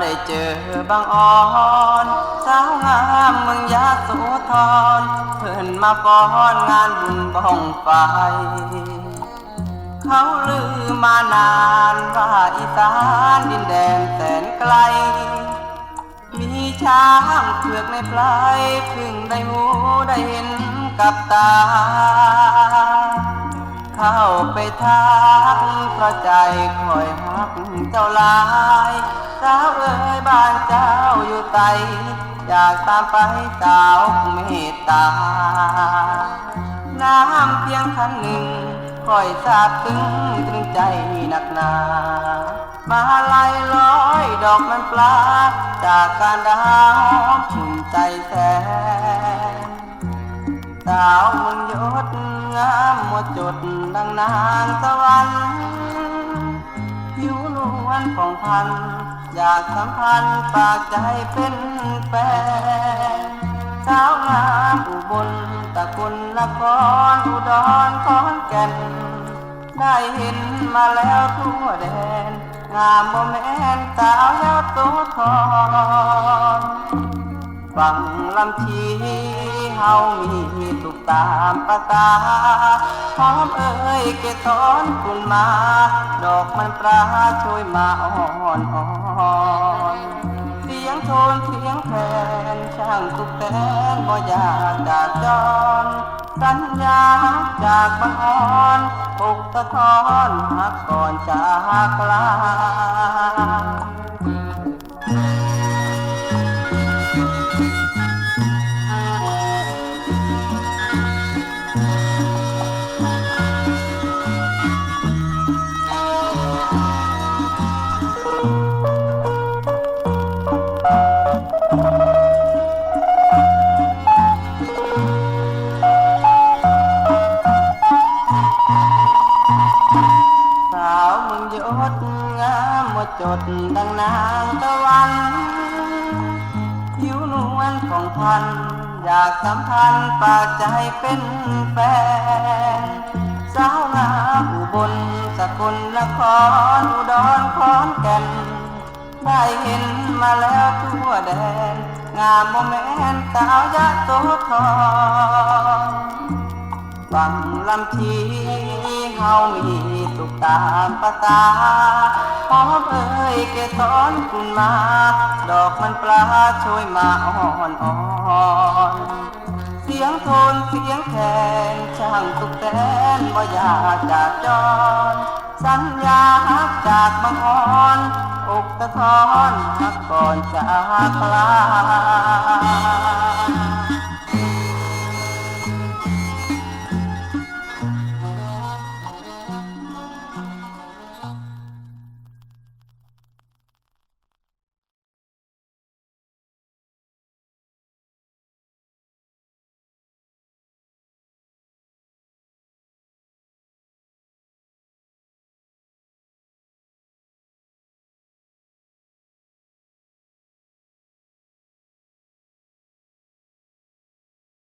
ได้เจอบางอ่อนสาวงามเมืองยะโสธรเพิ่นมาฟ้อนงานบุญบ้องไฟเขาลือมานานว่าอีสานดินแดนแสนไกลมีช้างเผือกในพลายเพิ่งได้หูได้เห็นกับตาเข้าไปทักเพราะใจคอยหักเจ้าลายสาวเอ๋ยบ้านเจ้าอยู่ไตอยากตามไปสาวเมตตาน้ำเพียงคันหนึ่งคอยซาบซึ้งตรึงใจหนักหนามาลายร้อยดอกมันปลาจากการดาวชุ่มใจแสนสาวเมืองยศงามหมดจดดังนางตะวันผิวนวลผ่องพันอยากสัมพันธ์ปากใจเป็นแฟนสาวงามอุบลตะกุลนครอุดรขอนแก่นได้เห็นมาแล้วทั่วแดนงามบ่แม่นสาวยอดโสธรฟังลำชีเฮามีสุขตามประกาหอมเอ่ยเกสรคุณมาดอกมันปลาช่วยมาอ่อนอ่อนเสียงโทนเสียงแคนช่างสุขแสนบ่อยากจากจรสัญญาจากบังอ่อนปุกตะทอนหักก่อนจากลาสาวเมืองยศงามหมดจดดังนางตะวันผิวนวลของพันอยากสัมพันธ์ปากใจเป็นแฟนสาวงามอุบลสกลนครอุดรขอนแก่นได้เห็นมาแล้วทั่วแดนงามบ่แม่นสาวยะโสธรฟังลำชีเฮามีสุขตามประสาหอมเอ่ยเกสรคุณมาดอกมันปลาช่วยมาอ่อนอ่อนเสียงโทนเสียงแคนช่างสุขแสนบ่อยากจากจรสัญญาหักจากบางอ่อนอกตะทอนหักก่อนจากลา